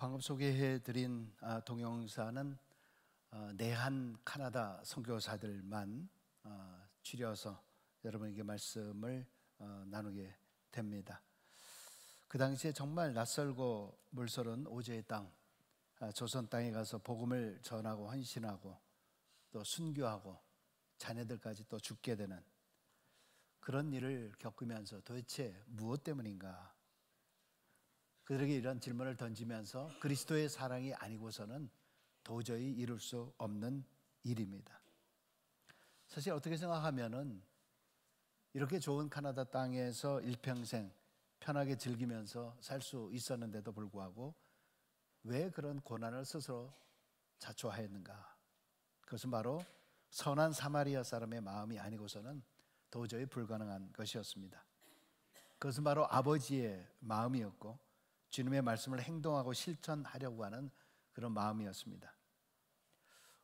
방금 소개해드린 동영상은 내한 카나다 선교사들만 추려서 여러분에게 말씀을 나누게 됩니다. 그 당시에 정말 낯설고 물서른 오제의 땅, 조선 땅에 가서 복음을 전하고 헌신하고 또 순교하고 자녀들까지 또 죽게 되는 그런 일을 겪으면서 도대체 무엇 때문인가? 그들에게 이런 질문을 던지면서 그리스도의 사랑이 아니고서는 도저히 이룰 수 없는 일입니다. 사실 어떻게 생각하면은 이렇게 좋은 카나다 땅에서 일평생 편하게 즐기면서 살 수 있었는데도 불구하고 왜 그런 고난을 스스로 자초하였는가? 그것은 바로 선한 사마리아 사람의 마음이 아니고서는 도저히 불가능한 것이었습니다. 그것은 바로 아버지의 마음이었고 주님의 말씀을 행동하고 실천하려고 하는 그런 마음이었습니다.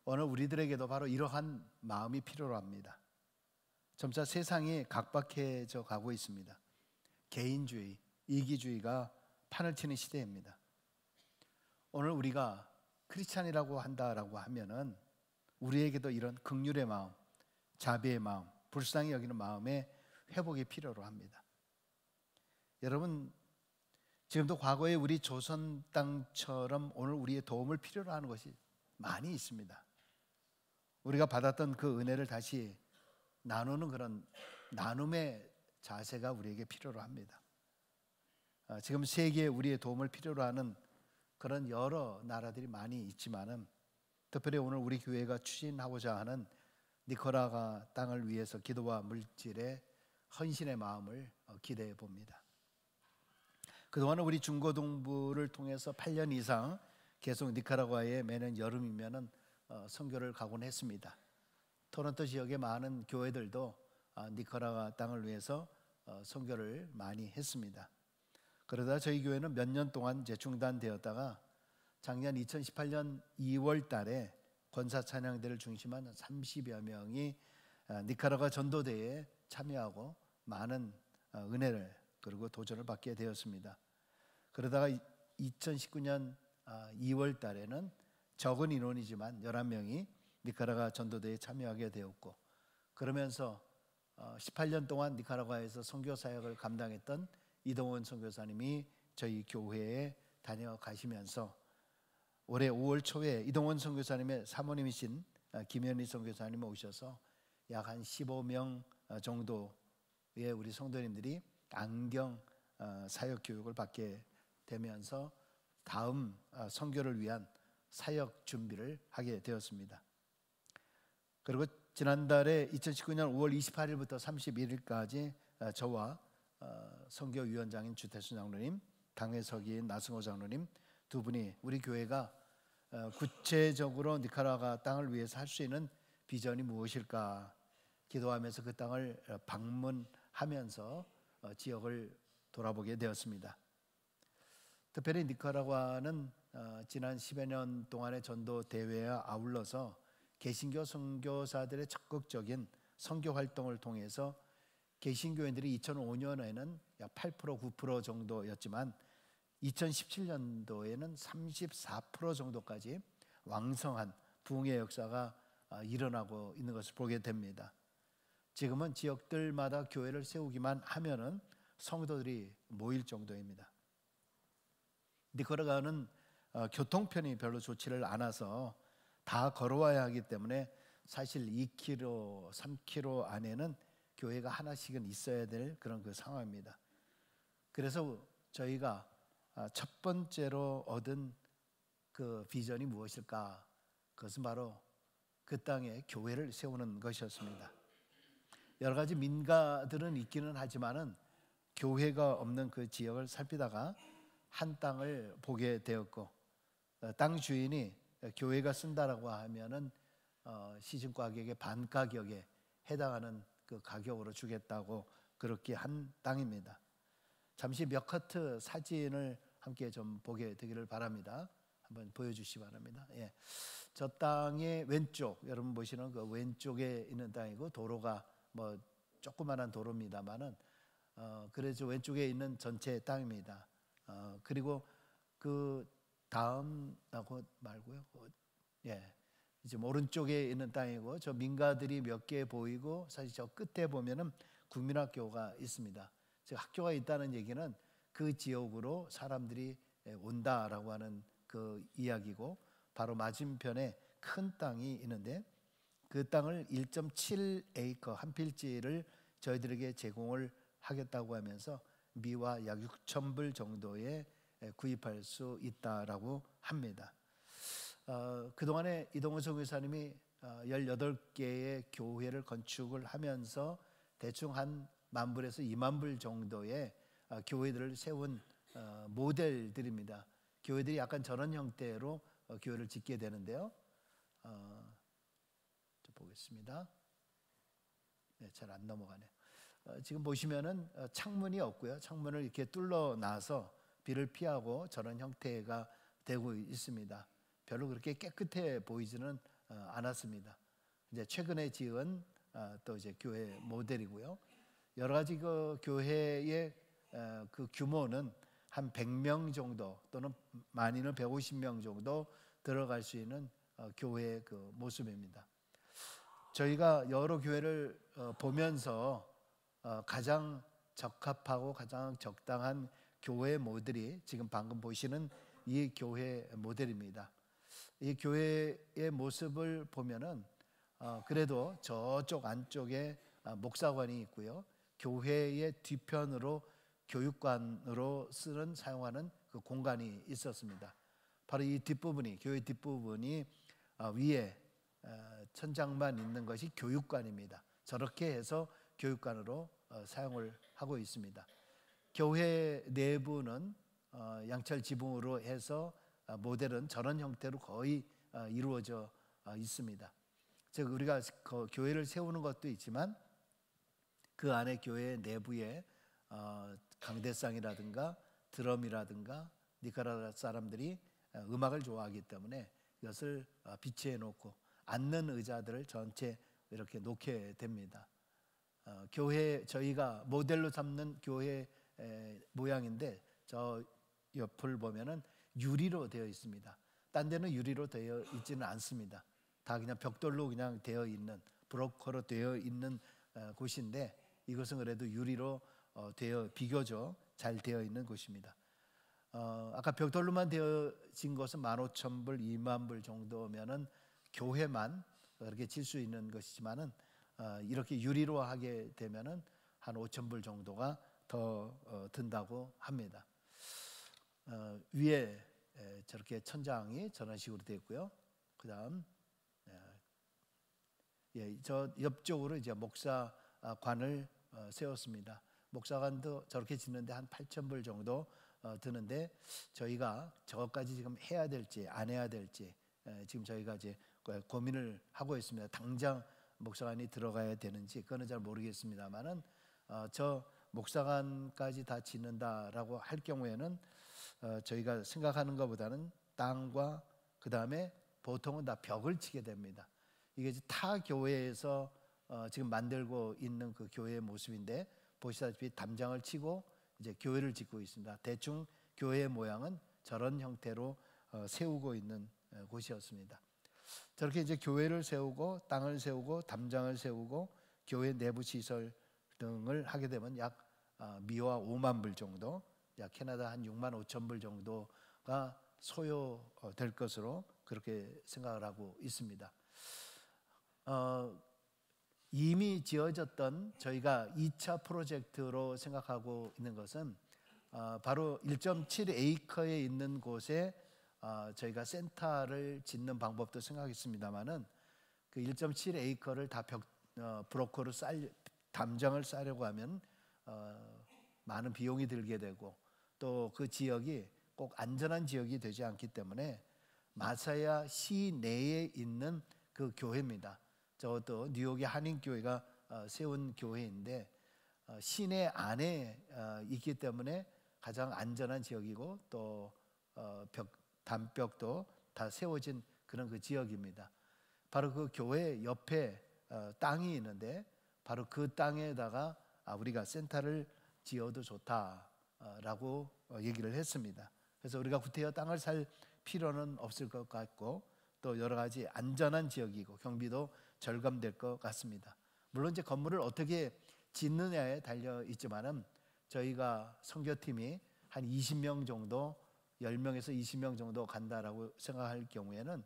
오늘 우리들에게도 바로 이러한 마음이 필요로 합니다. 점차 세상이 각박해져 가고 있습니다. 개인주의, 이기주의가 판을 치는 시대입니다. 오늘 우리가 크리스찬이라고 한다라고 하면은 우리에게도 이런 긍휼의 마음, 자비의 마음, 불쌍히 여기는 마음의 회복이 필요로 합니다. 여러분, 지금도 과거에 우리 조선 땅처럼 오늘 우리의 도움을 필요로 하는 것이 많이 있습니다. 우리가 받았던 그 은혜를 다시 나누는 그런 나눔의 자세가 우리에게 필요로 합니다. 지금 세계에 우리의 도움을 필요로 하는 그런 여러 나라들이 많이 있지만은 특별히 오늘 우리 교회가 추진하고자 하는 니카라과 땅을 위해서 기도와 물질의 헌신의 마음을 기대해 봅니다. 그동안은 우리 중고등부를 통해서 8년 이상 계속 니카라과에 매년 여름이면은 선교를 가곤 했습니다. 토론토 지역의 많은 교회들도 니카라과 땅을 위해서 선교를 많이 했습니다. 그러다 저희 교회는 몇 년 동안 이제 중단되었다가 작년 2018년 2월 달에 권사 찬양대를 중심한 30여 명이 니카라과 전도대회에 참여하고 많은 은혜를 그리고 도전을 받게 되었습니다. 그러다가 2019년 2월 달에는 적은 인원이지만 11명이 니카라과 전도대회에 참여하게 되었고, 그러면서 18년 동안 니카라과에서 선교 사역을 감당했던 이동원 선교사님이 저희 교회에 다녀가시면서 올해 5월 초에 이동원 선교사님의 사모님이신 김현희 선교사님이 오셔서 약 한 15명 정도의 우리 성도님들이 안경 사역 교육을 받게 되면서 다음 선교를 위한 사역 준비를 하게 되었습니다. 그리고 지난달에 2019년 5월 28일부터 31일까지 저와 선교위원장인 주태순 장로님, 당회서기인 나승호 장로님 두 분이 우리 교회가 구체적으로 니카라과 땅을 위해서 할 수 있는 비전이 무엇일까 기도하면서 그 땅을 방문하면서 지역을 돌아보게 되었습니다. 특별히 니카라과는 지난 10여 년 동안의 전도 대회와 아울러서 개신교 선교사들의 적극적인 선교 활동을 통해서 개신교인들이 2005년에는 약 8% 9% 정도였지만 2017년도에는 34% 정도까지 왕성한 부흥의 역사가 일어나고 있는 것을 보게 됩니다. 지금은 지역들마다 교회를 세우기만 하면은 성도들이 모일 정도입니다. 니카라과는 교통편이 별로 좋지를 않아서 다 걸어와야 하기 때문에 사실 2km, 3km 안에는 교회가 하나씩은 있어야 될 그런 그 상황입니다. 그래서 저희가 첫 번째로 얻은 그 비전이 무엇일까? 그것은 바로 그 땅에 교회를 세우는 것이었습니다. 여러 가지 민가들은 있기는 하지만은 교회가 없는 그 지역을 살피다가 한 땅을 보게 되었고, 땅 주인이 교회가 쓴다라고 하면은 시중 가격의 반 가격에 해당하는 그 가격으로 주겠다고 그렇게 한 땅입니다. 잠시 몇 커트 사진을 함께 좀 보게 되기를 바랍니다. 한번 보여주시기 바랍니다. 예. 저 땅의 왼쪽, 여러분 보시는 그 왼쪽에 있는 땅이고 도로가 뭐 조그만한 도로입니다만은 그래서 왼쪽에 있는 전체 땅입니다. 그리고 그 다음하고 말고요. 예, 이제 오른쪽에 있는 땅이고 저 민가들이 몇 개 보이고 사실 저 끝에 보면은 국민학교가 있습니다. 즉 학교가 있다는 얘기는 그 지역으로 사람들이 온다라고 하는 그 이야기고, 바로 맞은편에 큰 땅이 있는데 그 땅을 1.7에이커 한 필지를 저희들에게 제공을 하겠다고 하면서 미화 약 6,000불 정도에 구입할 수 있다라고 합니다. 그동안에 이동훈 선교사님이 18개의 교회를 건축을 하면서 대충 한 10,000불에서 20,000불 정도의 교회들을 세운 모델들입니다. 교회들이 약간 저런 형태로 교회를 짓게 되는데요. 좀 보겠습니다. 네, 잘 안 넘어가네요. 지금 보시면은 창문이 없고요. 창문을 이렇게 뚫어놔서 비를 피하고 저런 형태가 되고 있습니다. 별로 그렇게 깨끗해 보이지는 않았습니다. 이제 최근에 지은 또 이제 교회 모델이고요. 여러 가지 그 교회의 그 규모는 한 100명 정도 또는 많이는 150명 정도 들어갈 수 있는 교회의 그 모습입니다. 저희가 여러 교회를 보면서 가장 적합하고 가장 적당한 교회 모델이 지금 방금 보시는 이 교회 모델입니다. 이 교회의 모습을 보면은 그래도 저쪽 안쪽에 목사관이 있고요. 교회의 뒤편으로 교육관으로 사용하는 그 공간이 있었습니다. 바로 이 뒷부분이, 교회 뒷부분이 위에 천장만 있는 것이 교육관입니다. 저렇게 해서 교육관으로 사용을 하고 있습니다. 교회 내부는 양철 지붕으로 해서 모델은 저런 형태로 거의 이루어져 있습니다. 즉 우리가 교회를 세우는 것도 있지만 그 안에 교회 내부에 강대상이라든가 드럼이라든가 니카라과 사람들이 음악을 좋아하기 때문에 이것을 비치해 놓고 앉는 의자들을 전체 이렇게 놓게 됩니다. 교회, 저희가 모델로 삼는 교회 모양인데 저 옆을 보면은 유리로 되어 있습니다. 딴 데는 유리로 되어 있지는 않습니다. 다 그냥 벽돌로 그냥 되어 있는, 브로커로 되어 있는 곳인데 이것은 그래도 유리로 되어 비교적 잘 되어 있는 곳입니다. 아까 벽돌로만 되어진 것은 15,000불, 20,000불 정도면은 교회만 그렇게 질 수 있는 것이지만은 이렇게 유리로 하게 되면은 한 5,000불 정도가 더 든다고 합니다. 위에 저렇게 천장이 저런 식으로 되어 있고요. 그다음 저 옆쪽으로 이제 목사관을 세웠습니다. 목사관도 저렇게 짓는데 한 8,000불 정도 드는데 저희가 저것까지 지금 해야 될지 안 해야 될지 지금 저희가 이제 고민을 하고 있습니다. 당장 목사관이 들어가야 되는지 그거는 잘 모르겠습니다만은 저 목사관까지 다 짓는다라고 할 경우에는 저희가 생각하는 것보다는 땅과 그 다음에 보통은 다 벽을 치게 됩니다. 이게 타 교회에서 지금 만들고 있는 그 교회의 모습인데 보시다시피 담장을 치고 이제 교회를 짓고 있습니다. 대충 교회의 모양은 저런 형태로 세우고 있는 곳이었습니다. 저렇게 이제 교회를 세우고 땅을 세우고 담장을 세우고 교회 내부 시설 등을 하게 되면 약 미화 50,000불 정도, 약 캐나다 한 65,000불 정도가 소요될 것으로 그렇게 생각을 하고 있습니다. 이미 지어졌던 저희가 2차 프로젝트로 생각하고 있는 것은 바로 1.7에이커에 있는 곳에 저희가 센터를 짓는 방법도 생각했습니다만은 그 1.7에이커를 다 브로커로 담장을 쌓으려고 하면 많은 비용이 들게 되고 또 그 지역이 꼭 안전한 지역이 되지 않기 때문에 마사야 시내에 있는 그 교회입니다. 저것도 뉴욕의 한인교회가 세운 교회인데 시내 안에 있기 때문에 가장 안전한 지역이고 또 담벽도 다 세워진 그런 그 지역입니다. 바로 그 교회 옆에 땅이 있는데 바로 그 땅에다가 우리가 센터를 지어도 좋다라고 얘기를 했습니다. 그래서 우리가 구태여 땅을 살 필요는 없을 것 같고 또 여러 가지 안전한 지역이고 경비도 절감될 것 같습니다. 물론 이제 건물을 어떻게 짓느냐에 달려 있지만은 저희가 선교팀이 한 20명 정도 10명에서 20명 정도 간다라고 생각할 경우에는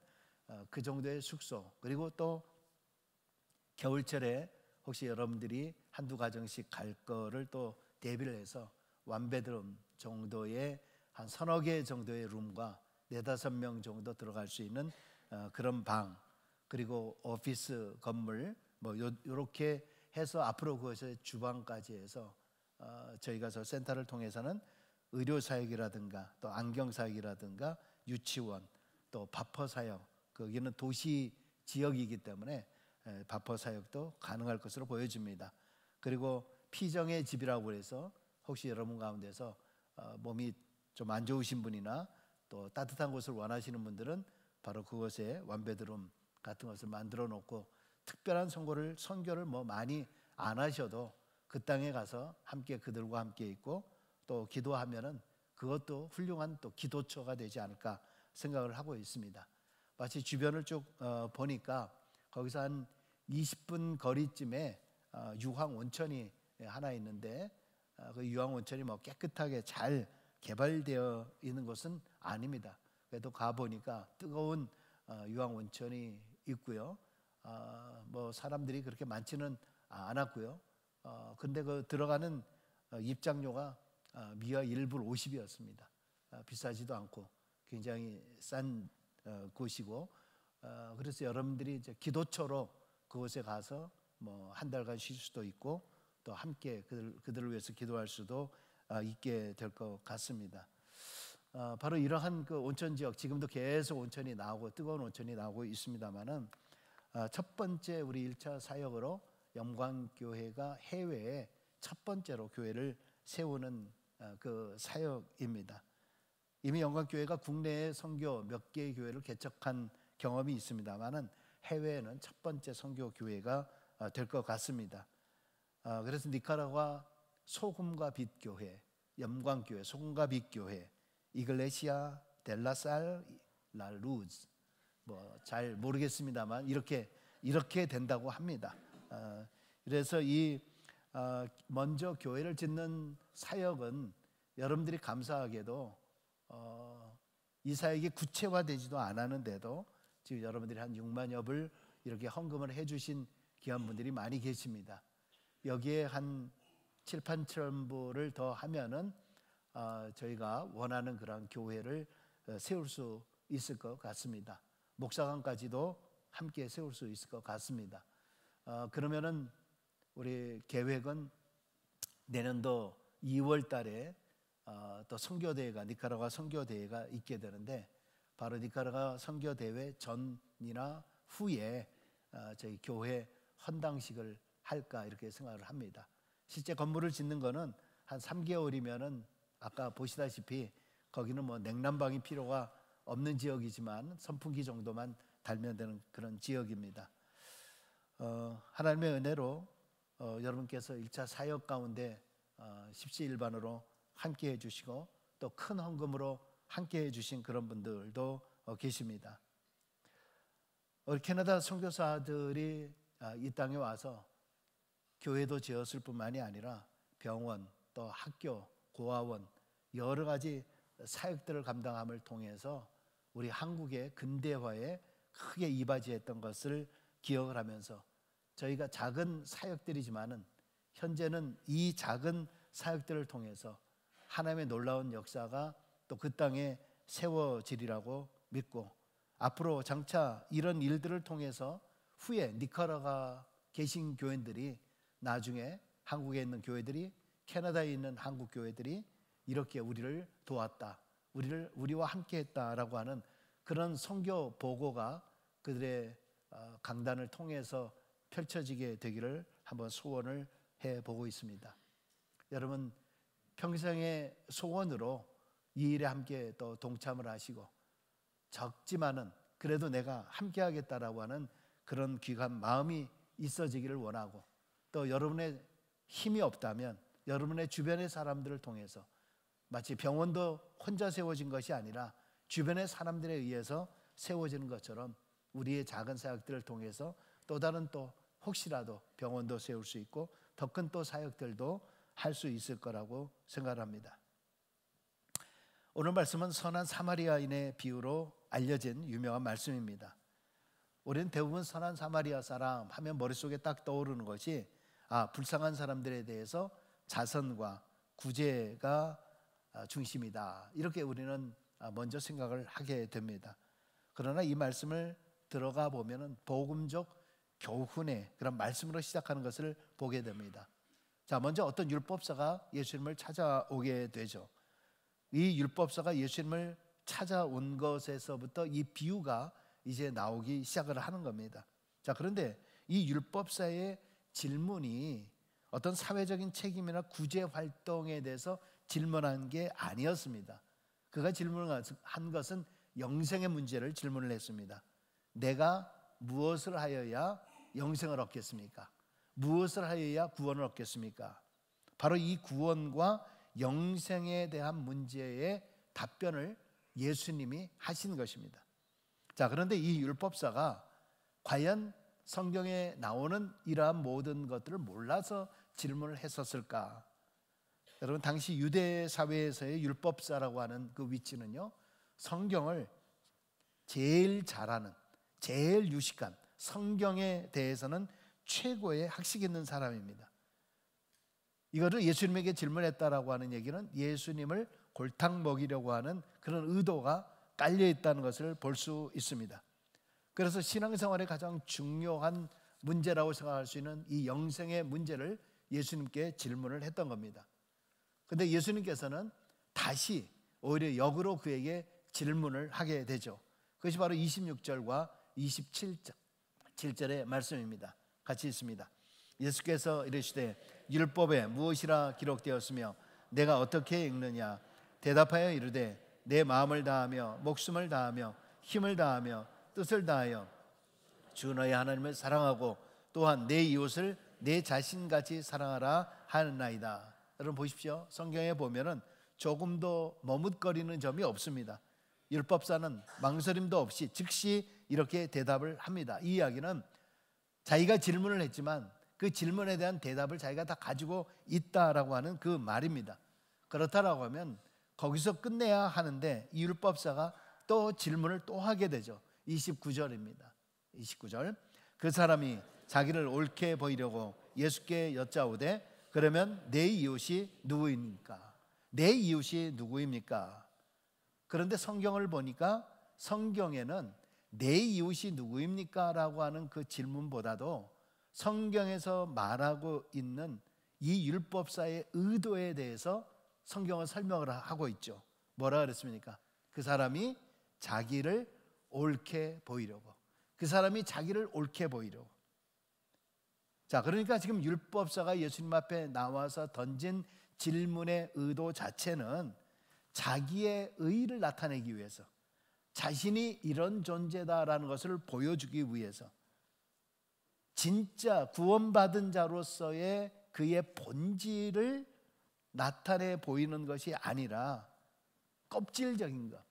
그 정도의 숙소 그리고 또 겨울철에 혹시 여러분들이 한두 가정씩 갈 거를 또 대비를 해서 원베드룸 정도의 한 서너 개 정도의 룸과 4-5명 정도 들어갈 수 있는 그런 방 그리고 오피스 건물 뭐 요렇게 해서 앞으로 그것의 주방까지 해서 저희가 저 센터를 통해서는 의료 사역이라든가 또 안경 사역이라든가 유치원 또 바퍼 사역 거기는 도시 지역이기 때문에 바퍼 사역도 가능할 것으로 보여집니다. 그리고 피정의 집이라고 해서 혹시 여러분 가운데서 몸이 좀 안 좋으신 분이나 또 따뜻한 곳을 원하시는 분들은 바로 그곳에 원베드룸 같은 것을 만들어 놓고 특별한 선교를 뭐 많이 안 하셔도 그 땅에 가서 함께 그들과 함께 있고 또 기도하면은 그것도 훌륭한 또 기도처가 되지 않을까 생각을 하고 있습니다. 마치 주변을 쭉 보니까 거기서 한 20분 거리쯤에 유황 온천이 하나 있는데 그 유황 온천이 뭐 깨끗하게 잘 개발되어 있는 것은 아닙니다. 그래도 가 보니까 뜨거운 유황 온천이 있고요. 뭐 사람들이 그렇게 많지는 않았고요. 근데 그 들어가는 입장료가 미화 1불 50이었습니다. 비싸지도 않고 굉장히 싼 곳이고 그래서 여러분들이 이제 기도처로 그곳에 가서 뭐 한 달간 쉴 수도 있고 또 함께 그들을 위해서 기도할 수도 있게 될 것 같습니다. 바로 이러한 그 온천 지역 지금도 계속 온천이 나오고 뜨거운 온천이 나오고 있습니다만은 첫 번째 우리 1차 사역으로 영광교회가 해외에 첫 번째로 교회를 세우는 그 사역입니다. 이미 영광교회가 국내에 선교 몇 개의 교회를 개척한 경험이 있습니다만은 해외에는 첫 번째 선교 교회가 될 것 같습니다. 그래서 니카라과 소금과 빛 교회, 영광교회, 소금과 빛 교회, 이글레시아 델라살 라루즈 뭐 잘 모르겠습니다만 이렇게 된다고 합니다. 그래서 이 먼저 교회를 짓는 사역은 여러분들이 감사하게도 이 사역이 구체화되지도 않았는데도 지금 여러분들이 한 6만여 불 이렇게 헌금을 해주신 귀한 분들이 많이 계십니다. 여기에 한 7-8천 불을 더 하면은 저희가 원하는 그런 교회를 세울 수 있을 것 같습니다. 목사관까지도 함께 세울 수 있을 것 같습니다. 그러면은 우리 계획은 내년도 2월 달에 또 선교대회가 니카라과 선교대회가 있게 되는데 바로 니카라과 선교대회 전이나 후에 저희 교회 헌당식을 할까 이렇게 생각을 합니다. 실제 건물을 짓는 거는 한 3개월이면은 아까 보시다시피 거기는 뭐 냉난방이 필요가 없는 지역이지만 선풍기 정도만 달면 되는 그런 지역입니다. 하나님의 은혜로 여러분께서 1차 사역 가운데 십시일반으로 함께 해주시고 또 큰 헌금으로 함께 해주신 그런 분들도 계십니다. 우리 캐나다 선교사들이 이 땅에 와서 교회도 지었을 뿐만이 아니라 병원 또 학교 고아원 여러 가지 사역들을 감당함을 통해서 우리 한국의 근대화에 크게 이바지했던 것을 기억을 하면서 저희가 작은 사역들이지만은 현재는 이 작은 사역들을 통해서 하나님의 놀라운 역사가 또 그 땅에 세워지리라고 믿고 앞으로 장차 이런 일들을 통해서 후에 니카라가 계신 교회들이 나중에 한국에 있는 교회들이 캐나다에 있는 한국 교회들이 이렇게 우리를 도왔다, 우리와 함께했다라고 하는 그런 선교 보고가 그들의 강단을 통해서 펼쳐지게 되기를 한번 소원을 해보고 있습니다. 여러분 평생의 소원으로 이 일에 함께 또 동참을 하시고 적지만은 그래도 내가 함께 하겠다라고 하는 그런 귀한 마음이 있어지기를 원하고 또 여러분의 힘이 없다면 여러분의 주변의 사람들을 통해서 마치 병원도 혼자 세워진 것이 아니라 주변의 사람들에 의해서 세워지는 것처럼 우리의 작은 사역들을 통해서 또 다른 또 혹시라도 병원도 세울 수 있고 더 큰 또 사역들도 할 수 있을 거라고 생각합니다. 오늘 말씀은 선한 사마리아인의 비유로 알려진 유명한 말씀입니다. 우리는 대부분 선한 사마리아 사람 하면 머릿속에 딱 떠오르는 것이 불쌍한 사람들에 대해서 자선과 구제가 중심이다, 이렇게 우리는 먼저 생각을 하게 됩니다. 그러나 이 말씀을 들어가 보면 복음적 교훈의 그런 말씀으로 시작하는 것을 보게 됩니다. 자, 먼저 어떤 율법사가 예수님을 찾아오게 되죠. 이 율법사가 예수님을 찾아온 것에서부터 이 비유가 이제 나오기 시작을 하는 겁니다. 자, 그런데 이 율법사의 질문이 어떤 사회적인 책임이나 구제 활동에 대해서 질문한 게 아니었습니다. 그가 질문한 것은 영생의 문제를 질문을 했습니다. 내가 무엇을 하여야 영생을 얻겠습니까? 무엇을 하여야 구원을 얻겠습니까? 바로 이 구원과 영생에 대한 문제의 답변을 예수님이 하신 것입니다. 자, 그런데 이 율법사가 과연 성경에 나오는 이러한 모든 것들을 몰라서 질문을 했었을까? 여러분, 당시 유대 사회에서의 율법사라고 하는 그 위치는요, 성경을 제일 잘하는, 제일 유식한, 성경에 대해서는 최고의 학식 있는 사람입니다. 이거를 예수님에게 질문했다라고 하는 얘기는 예수님을 골탕 먹이려고 하는 그런 의도가 깔려 있다는 것을 볼 수 있습니다. 그래서 신앙생활의 가장 중요한 문제라고 생각할 수 있는 이 영생의 문제를 예수님께 질문을 했던 겁니다. 그런데 예수님께서는 다시 오히려 역으로 그에게 질문을 하게 되죠. 그것이 바로 26절과 27절의 말씀입니다. 같이 있습니다. 예수께서 이르시되 율법에 무엇이라 기록되었으며 내가 어떻게 읽느냐? 대답하여 이르되 내 마음을 다하며 목숨을 다하며 힘을 다하며 뜻을 다하여 주 너의 하나님을 사랑하고 또한 내 이웃을 내 자신같이 사랑하라 하는나이다. 여러분 보십시오. 성경에 보면은 조금도 머뭇거리는 점이 없습니다. 율법사는 망설임도 없이 즉시 이렇게 대답을 합니다. 이 이야기는 자기가 질문을 했지만 그 질문에 대한 대답을 자기가 다 가지고 있다라고 하는 그 말입니다. 그렇다라고 하면 거기서 끝내야 하는데 이 율법사가 또 질문을 또 하게 되죠. 29절입니다. 29절. 그 사람이 자기를 옳게 보이려고 예수께 여짜오되 그러면 내 이웃이 누구입니까? 내 이웃이 누구입니까? 그런데 성경을 보니까 성경에는 내 이웃이 누구입니까? 라고 하는 그 질문보다도 성경에서 말하고 있는 이 율법사의 의도에 대해서 성경은 설명을 하고 있죠. 뭐라 그랬습니까? 그 사람이 자기를 옳게 보이려고. 그 사람이 자기를 옳게 보이려고. 자, 그러니까 지금 율법사가 예수님 앞에 나와서 던진 질문의 의도 자체는 자기의 의를 나타내기 위해서, 자신이 이런 존재다라는 것을 보여주기 위해서, 진짜 구원받은 자로서의 그의 본질을 나타내 보이는 것이 아니라 껍질적인 것.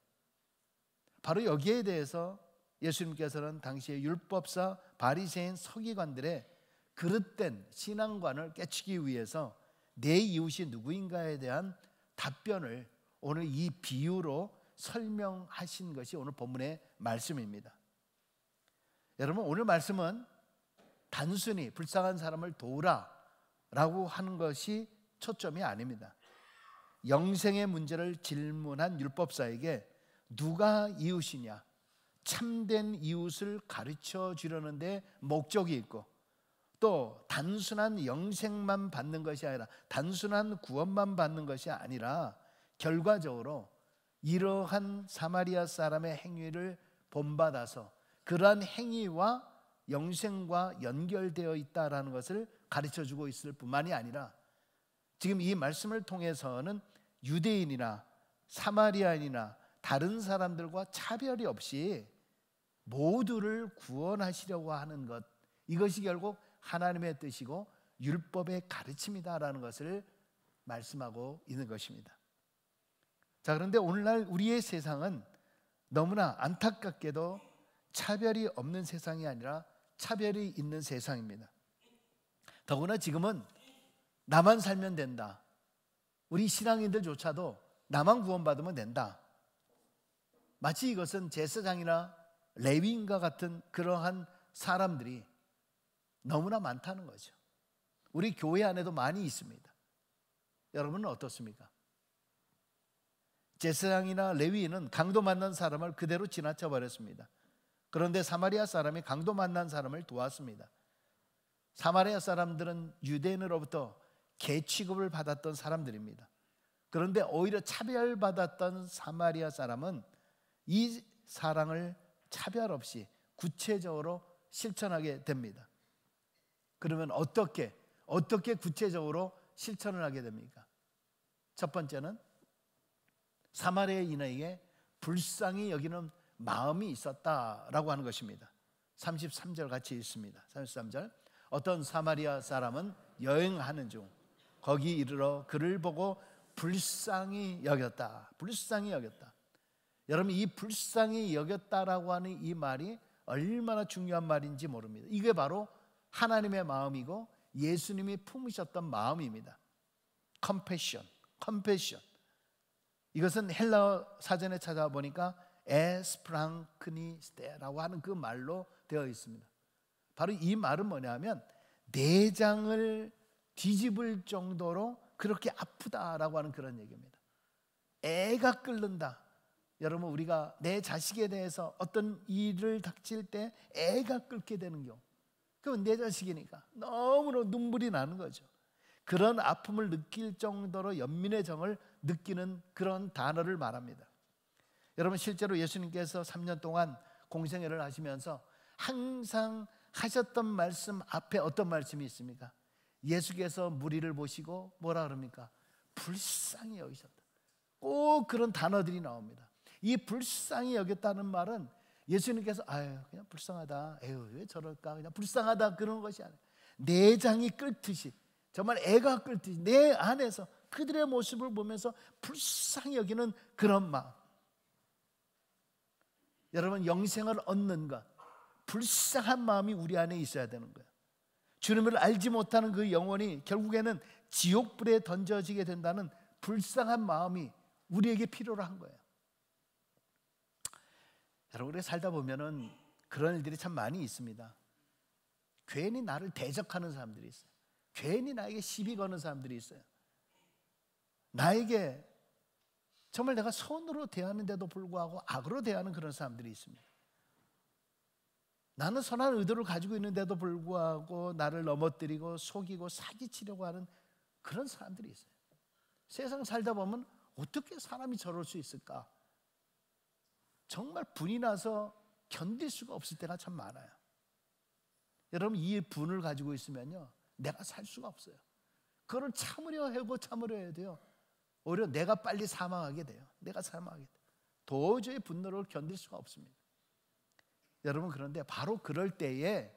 바로 여기에 대해서 예수님께서는 당시의 율법사 바리새인 서기관들의 그릇된 신앙관을 깨치기 위해서 내 이웃이 누구인가에 대한 답변을 오늘 이 비유로 설명하신 것이 오늘 본문의 말씀입니다. 여러분, 오늘 말씀은 단순히 불쌍한 사람을 도우라 라고 하는 것이 초점이 아닙니다. 영생의 문제를 질문한 율법사에게 누가 이웃이냐, 참된 이웃을 가르쳐 주려는 데 목적이 있고, 또 단순한 영생만 받는 것이 아니라, 단순한 구원만 받는 것이 아니라 결과적으로 이러한 사마리아 사람의 행위를 본받아서 그러한 행위와 영생과 연결되어 있다라는 것을 가르쳐주고 있을 뿐만이 아니라, 지금 이 말씀을 통해서는 유대인이나 사마리아인이나 다른 사람들과 차별이 없이 모두를 구원하시려고 하는 것, 이것이 결국 하나님의 뜻이고 율법의 가르침이다라는 것을 말씀하고 있는 것입니다. 자, 그런데 오늘날 우리의 세상은 너무나 안타깝게도 차별이 없는 세상이 아니라 차별이 있는 세상입니다. 더구나 지금은 나만 살면 된다. 우리 신앙인들조차도 나만 구원받으면 된다. 마치 이것은 제사장이나 레위인과 같은 그러한 사람들이 너무나 많다는 거죠. 우리 교회 안에도 많이 있습니다. 여러분은 어떻습니까? 제사장이나 레위인은 강도 만난 사람을 그대로 지나쳐 버렸습니다. 그런데 사마리아 사람이 강도 만난 사람을 도왔습니다. 사마리아 사람들은 유대인으로부터 개 취급을 받았던 사람들입니다. 그런데 오히려 차별받았던 사마리아 사람은 이 사랑을 차별 없이 구체적으로 실천하게 됩니다. 그러면 어떻게 구체적으로 실천을 하게 됩니까? 첫 번째는 사마리아인에게 불쌍히 여기는 마음이 있었다라고 하는 것입니다. 33절 같이 읽습니다. 33절. 어떤 사마리아 사람은 여행하는 중 거기 이르러 그를 보고 불쌍히 여겼다. 불쌍히 여겼다. 여러분, 이 불쌍히 여겼다라고 하는 이 말이 얼마나 중요한 말인지 모릅니다. 이게 바로 하나님의 마음이고 예수님이 품으셨던 마음입니다. compassion. 이것은 헬라어 사전에 찾아보니까 에스프랑크니스테라고 하는 그 말로 되어 있습니다. 바로 이 말은 뭐냐면 내장을 뒤집을 정도로 그렇게 아프다라고 하는 그런 얘기입니다. 애가 끓는다. 여러분, 우리가 내 자식에 대해서 어떤 일을 닥칠 때 애가 끓게 되는 경우, 그건 내 자식이니까 너무나 눈물이 나는 거죠. 그런 아픔을 느낄 정도로 연민의 정을 느끼는 그런 단어를 말합니다. 여러분, 실제로 예수님께서 3년 동안 공생애를 하시면서 항상 하셨던 말씀 앞에 어떤 말씀이 있습니까? 예수께서 무리를 보시고 뭐라 그럽니까? 불쌍히 여기셨다. 꼭 그런 단어들이 나옵니다. 이 불쌍히 여겼다는 말은 예수님께서 그냥 불쌍하다, 왜 저럴까, 그냥 불쌍하다 그런 것이 아니에요. 내장이 끓듯이, 정말 애가 끓듯이 내 안에서 그들의 모습을 보면서 불쌍히 여기는 그런 마음. 여러분, 영생을 얻는 것, 불쌍한 마음이 우리 안에 있어야 되는 거예요. 주님을 알지 못하는 그 영혼이 결국에는 지옥불에 던져지게 된다는 불쌍한 마음이 우리에게 필요로 한 거예요. 여러분, 우리 살다 보면은 그런 일들이 참 많이 있습니다. 괜히 나를 대적하는 사람들이 있어요. 괜히 나에게 시비 거는 사람들이 있어요. 나에게 정말 내가 선으로 대하는데도 불구하고 악으로 대하는 그런 사람들이 있습니다. 나는 선한 의도를 가지고 있는데도 불구하고 나를 넘어뜨리고 속이고 사기치려고 하는 그런 사람들이 있어요. 세상 살다 보면 어떻게 사람이 저럴 수 있을까? 정말 분이 나서 견딜 수가 없을 때가 참 많아요. 여러분, 이 분을 가지고 있으면요, 내가 살 수가 없어요. 그걸 참으려 하고 참으려 해야 돼요. 오히려 내가 빨리 사망하게 돼요. 도저히 분노를 견딜 수가 없습니다. 여러분, 그런데 바로 그럴 때에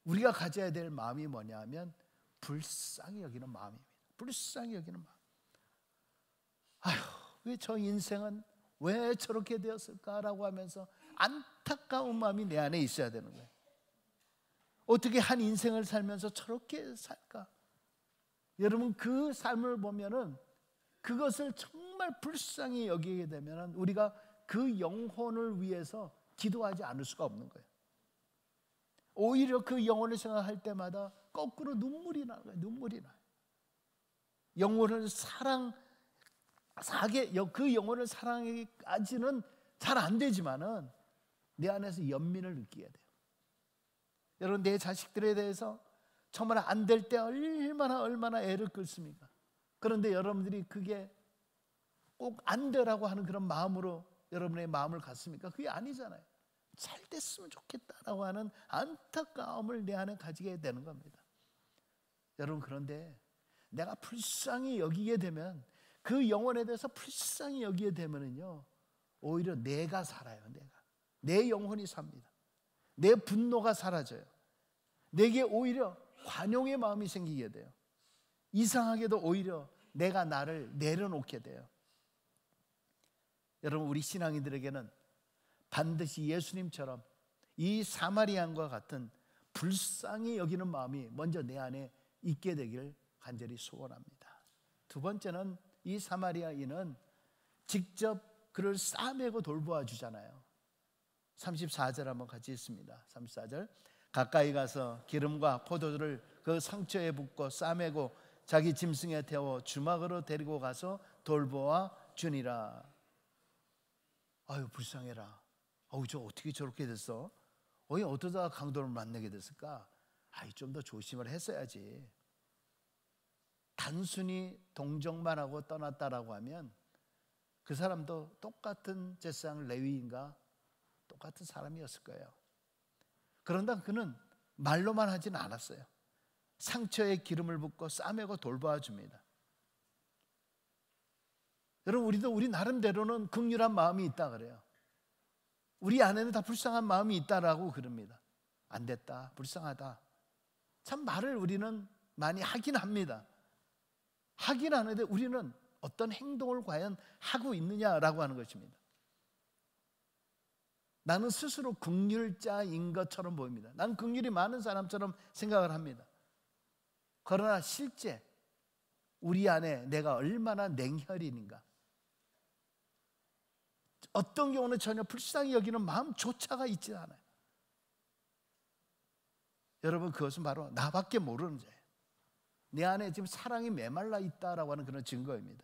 우리가 가져야 될 마음이 뭐냐면 불쌍히 여기는 마음입니다. 불쌍히 여기는 마음. 왜 저 인생은 왜 저렇게 되었을까라고 하면서 안타까운 마음이 내 안에 있어야 되는 거예요. 어떻게 한 인생을 살면서 저렇게 살까? 여러분, 그 삶을 보면은 그것을 정말 불쌍히 여기게 되면은 우리가 그 영혼을 위해서 기도하지 않을 수가 없는 거예요. 오히려 그 영혼을 생각할 때마다 거꾸로 눈물이 나는 거예요. 눈물이 나요. 영혼을 그 영혼을 사랑하기까지는 잘 안 되지만은 내 안에서 연민을 느끼게 돼요. 여러분, 내 자식들에 대해서 정말 안 될 때 얼마나 애를 끌습니까? 그런데 여러분들이 그게 꼭 안 되라고 하는 그런 마음으로 여러분의 마음을 갖습니까? 그게 아니잖아요. 잘 됐으면 좋겠다라고 하는 안타까움을 내 안에 가지게 되는 겁니다. 여러분, 그런데 내가 불쌍히 여기게 되면, 그 영혼에 대해서 불쌍히 여기게 되면은요, 오히려 내가 살아요. 내 영혼이 삽니다. 내 분노가 사라져요. 내게 오히려 관용의 마음이 생기게 돼요. 이상하게도 오히려 내가 나를 내려놓게 돼요. 여러분, 우리 신앙인들에게는 반드시 예수님처럼 이 사마리아인과 같은 불쌍히 여기는 마음이 먼저 내 안에 있게 되기를 간절히 소원합니다. 두 번째는 이 사마리아인은 직접 그를 싸매고 돌보아 주잖아요. 34절 한번 같이 읽습니다. 34절. 가까이 가서 기름과 포도주를 그 상처에 붓고 싸매고 자기 짐승에 태워 주막으로 데리고 가서 돌보아 주니라. 아유, 불쌍해라. 어우, 저 어떻게 저렇게 됐어? 어쩌다가 강도를 만나게 됐을까? 좀 더 조심을 했어야지. 단순히 동정만 하고 떠났다라고 하면 그 사람도 똑같은 제사장 레위인과 똑같은 사람이었을 거예요. 그런데 그는 말로만 하진 않았어요. 상처에 기름을 붓고 싸매고 돌보아 줍니다. 여러분, 우리도 우리 나름대로는 긍휼한 마음이 있다 그래요. 우리 안에는 다 불쌍한 마음이 있다라고 그럽니다. 안 됐다, 불쌍하다. 참 말을 우리는 많이 하긴 합니다. 하긴 하는데 우리는 어떤 행동을 과연 하고 있느냐라고 하는 것입니다. 나는 스스로 긍휼자인 것처럼 보입니다. 나는 긍휼이 많은 사람처럼 생각을 합니다. 그러나 실제 우리 안에 내가 얼마나 냉혈인가, 어떤 경우는 전혀 불쌍히 여기는 마음조차가 있지 않아요. 여러분, 그것은 바로 나밖에 모르는 죄예요. 내 안에 지금 사랑이 메말라 있다라고 하는 그런 증거입니다.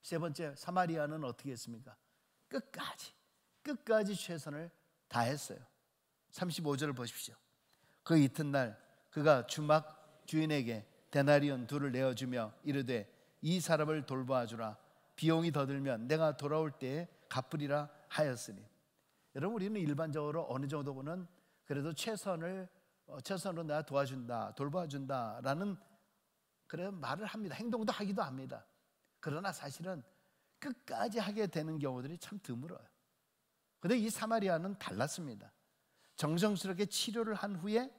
세 번째, 사마리아는 어떻게 했습니까? 끝까지 최선을 다했어요. 35절을 보십시오. 그 이튿날 그가 주막 주인에게 데나리온 2를 내어주며 이르되 이 사람을 돌보아 주라. 비용이 더 들면 내가 돌아올 때에 갚으리라 하였으니. 여러분, 우리는 일반적으로 어느 정도는 그래도 최선으로 내가 도와준다, 돌봐준다라는 그런 말을 합니다. 행동도 하기도 합니다. 그러나 사실은 끝까지 하게 되는 경우들이 참 드물어요. 그런데 이 사마리아는 달랐습니다. 정성스럽게 치료를 한 후에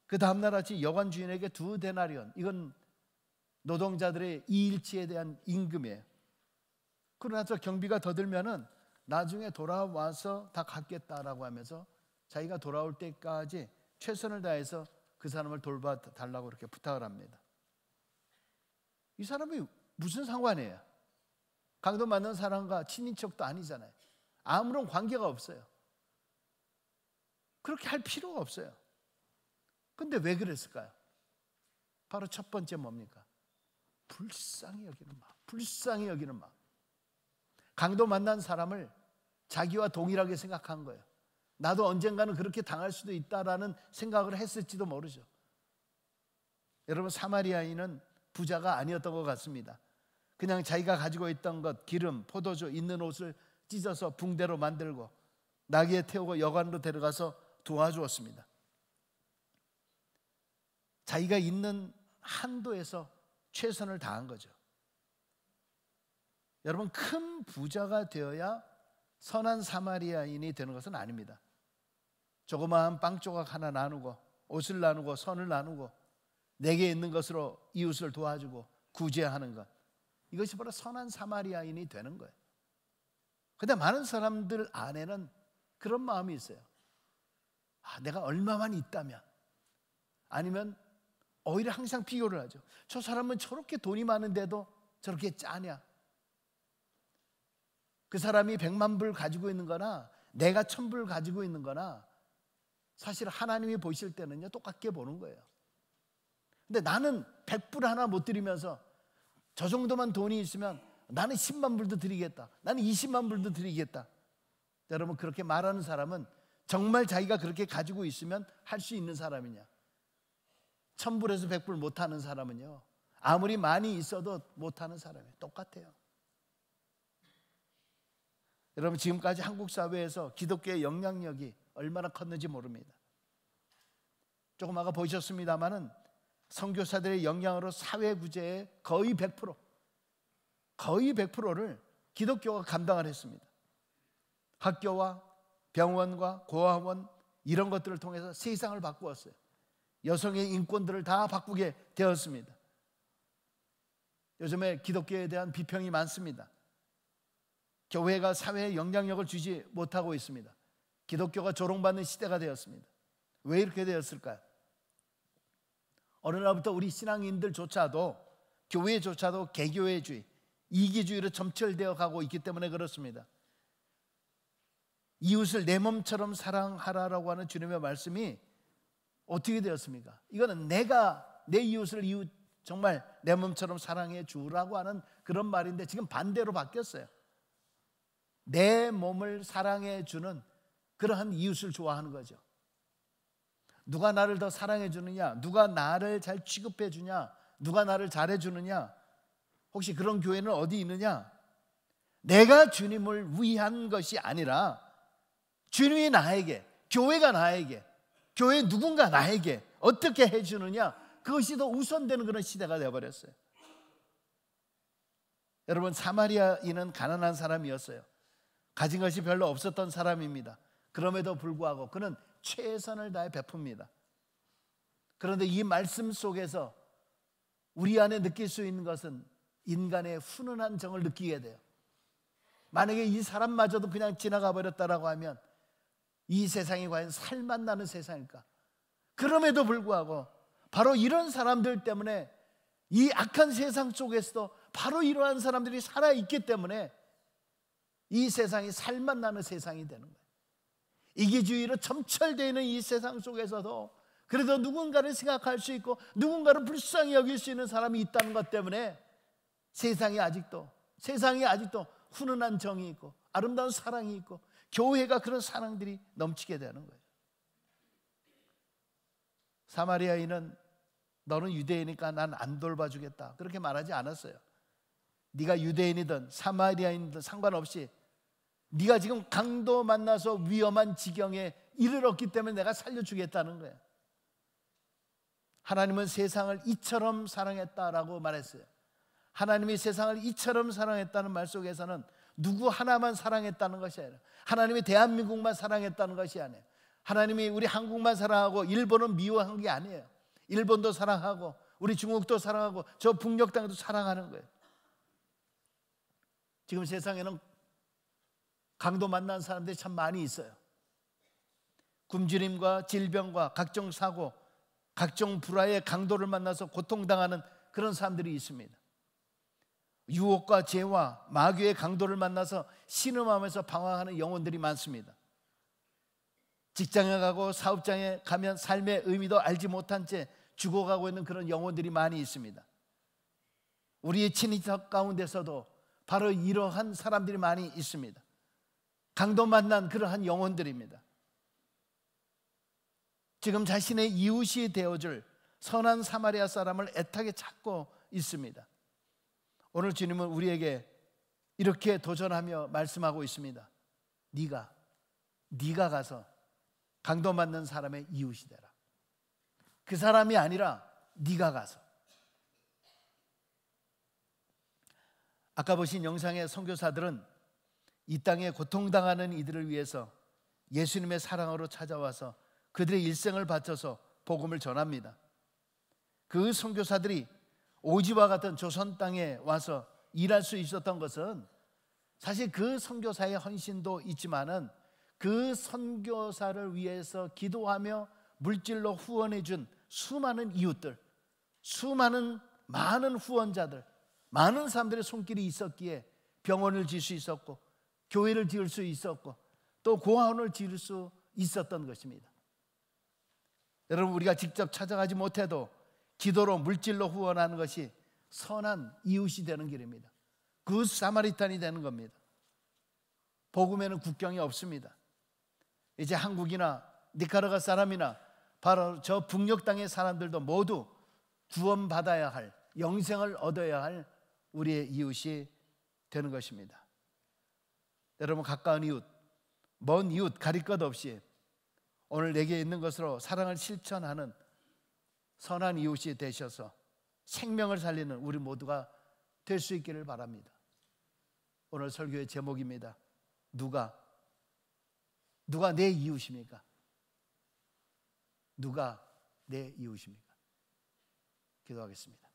그 다음날 아침 여관 주인에게 2 데나리온, 이건 노동자들의 2일치에 대한 임금이에요. 그러나 저 경비가 더 들면은 나중에 돌아와서 다 갚겠다라고 하면서 자기가 돌아올 때까지 최선을 다해서 그 사람을 돌봐달라고 그렇게 부탁을 합니다. 이 사람이 무슨 상관이에요? 강도 맞는 사람과 친인척도 아니잖아요. 아무런 관계가 없어요. 그렇게 할 필요가 없어요. 근데 왜 그랬을까요? 바로 첫 번째 뭡니까? 불쌍히 여기는 마음. 불쌍히 여기는 마음. 강도 만난 사람을 자기와 동일하게 생각한 거예요. 나도 언젠가는 그렇게 당할 수도 있다라는 생각을 했을지도 모르죠. 여러분, 사마리아인은 부자가 아니었던 것 같습니다. 그냥 자기가 가지고 있던 것, 기름, 포도주, 있는 옷을 찢어서 붕대로 만들고 나귀에 태우고 여관으로 데려가서 도와주었습니다. 자기가 있는 한도에서 최선을 다한 거죠. 여러분, 큰 부자가 되어야 선한 사마리아인이 되는 것은 아닙니다. 조그마한 빵 조각 하나 나누고 옷을 나누고 선을 나누고 내게 있는 것으로 이웃을 도와주고 구제하는 것, 이것이 바로 선한 사마리아인이 되는 거예요. 그런데 많은 사람들 안에는 그런 마음이 있어요. 내가 얼마만 있다면, 아니면 오히려 항상 비교를 하죠. 저 사람은 저렇게 돈이 많은데도 저렇게 짜냐? 그 사람이 100만 불 가지고 있는 거나 내가 1000불 가지고 있는 거나 사실 하나님이 보실 때는요 똑같게 보는 거예요. 근데 나는 100불 하나 못 드리면서 저 정도만 돈이 있으면 나는 10만 불도 드리겠다, 나는 20만 불도 드리겠다. 여러분, 그렇게 말하는 사람은 정말 자기가 그렇게 가지고 있으면 할 수 있는 사람이냐? 1000불에서 100불 못하는 사람은요 아무리 많이 있어도 못하는 사람이에요. 똑같아요. 여러분, 지금까지 한국 사회에서 기독교의 영향력이 얼마나 컸는지 모릅니다. 조금 아까 보셨습니다마는 선교사들의 영향으로 사회 구제의 거의 100%를 기독교가 감당을 했습니다. 학교와 병원과 고아원 이런 것들을 통해서 세상을 바꾸었어요. 여성의 인권들을 다 바꾸게 되었습니다. 요즘에 기독교에 대한 비평이 많습니다. 교회가 사회에 영향력을 주지 못하고 있습니다. 기독교가 조롱받는 시대가 되었습니다. 왜 이렇게 되었을까요? 어느 날부터 우리 신앙인들조차도, 교회조차도 개교회주의, 이기주의로 점철되어 가고 있기 때문에 그렇습니다. 이웃을 내 몸처럼 사랑하라라고 하는 주님의 말씀이 어떻게 되었습니까? 이거는 내가 내 이웃을 정말 내 몸처럼 사랑해 주라고 하는 그런 말인데 지금 반대로 바뀌었어요. 내 몸을 사랑해 주는 그러한 이웃을 좋아하는 거죠. 누가 나를 더 사랑해 주느냐, 누가 나를 잘 취급해 주냐, 누가 나를 잘해 주느냐, 혹시 그런 교회는 어디 있느냐? 내가 주님을 위한 것이 아니라 주님이 나에게, 교회가 나에게, 교회 누군가 나에게 어떻게 해주느냐, 그것이 더 우선되는 그런 시대가 되어버렸어요. 여러분, 사마리아인은 가난한 사람이었어요. 가진 것이 별로 없었던 사람입니다. 그럼에도 불구하고 그는 최선을 다해 베풉니다. 그런데 이 말씀 속에서 우리 안에 느낄 수 있는 것은 인간의 훈훈한 정을 느끼게 돼요. 만약에 이 사람마저도 그냥 지나가 버렸다라고 하면 이 세상이 과연 살맛 나는 세상일까? 그럼에도 불구하고 바로 이런 사람들 때문에, 이 악한 세상 속에서도 바로 이러한 사람들이 살아있기 때문에 이 세상이 살맛 나는 세상이 되는 거예요. 이기주의로 점철되어 있는 이 세상 속에서도 그래도 누군가를 생각할 수 있고 누군가를 불쌍히 여길 수 있는 사람이 있다는 것 때문에 세상이 아직도 훈훈한 정이 있고 아름다운 사랑이 있고 교회가 그런 사랑들이 넘치게 되는 거예요. 사마리아인은 너는 유대인이니까 난 안 돌봐주겠다 그렇게 말하지 않았어요. 네가 유대인이든 사마리아인이든 상관없이 네가 지금 강도 만나서 위험한 지경에 이르렀기 때문에 내가 살려주겠다는 거예요. 하나님은 세상을 이처럼 사랑했다라고 말했어요. 하나님이 세상을 이처럼 사랑했다는 말 속에서는 누구 하나만 사랑했다는 것이 아니라 하나님이 대한민국만 사랑했다는 것이 아니에요. 하나님이 우리 한국만 사랑하고 일본은 미워한 게 아니에요. 일본도 사랑하고 우리 중국도 사랑하고 저 북녘 땅도 사랑하는 거예요. 지금 세상에는 강도 만난 사람들이 참 많이 있어요. 굶주림과 질병과 각종 사고, 각종 불화의 강도를 만나서 고통당하는 그런 사람들이 있습니다. 유혹과 죄와 마귀의 강도를 만나서 신음하면서 방황하는 영혼들이 많습니다. 직장에 가고 사업장에 가면 삶의 의미도 알지 못한 채 죽어가고 있는 그런 영혼들이 많이 있습니다. 우리의 친인척 가운데서도 바로 이러한 사람들이 많이 있습니다. 강도 만난 그러한 영혼들입니다. 지금 자신의 이웃이 되어줄 선한 사마리아 사람을 애타게 찾고 있습니다. 오늘 주님은 우리에게 이렇게 도전하며 말씀하고 있습니다. 네가 가서 강도 맞는 사람의 이웃이 되라. 그 사람이 아니라 네가 가서. 아까 보신 영상의 선교사들은 이 땅에 고통당하는 이들을 위해서 예수님의 사랑으로 찾아와서 그들의 일생을 바쳐서 복음을 전합니다. 그 선교사들이 오지와 같은 조선 땅에 와서 일할 수 있었던 것은 사실 그 선교사의 헌신도 있지만은 그 선교사를 위해서 기도하며 물질로 후원해 준 수많은 이웃들, 많은 후원자들, 많은 사람들의 손길이 있었기에 병원을 지을 수 있었고 교회를 지을 수 있었고 또 고아원을 지을 수 있었던 것입니다. 여러분, 우리가 직접 찾아가지 못해도 기도로 물질로 후원하는 것이 선한 이웃이 되는 길입니다. 그 사마리탄이 되는 겁니다. 복음에는 국경이 없습니다. 이제 한국이나 니카라과 사람이나 바로 저 북녘 땅의 사람들도 모두 구원받아야 할, 영생을 얻어야 할 우리의 이웃이 되는 것입니다. 여러분, 가까운 이웃, 먼 이웃 가릴 것 없이 오늘 내게 있는 것으로 사랑을 실천하는 선한 이웃이 되셔서 생명을 살리는 우리 모두가 될 수 있기를 바랍니다. 오늘 설교의 제목입니다. 누가 내 이웃입니까? 누가 내 이웃입니까? 기도하겠습니다.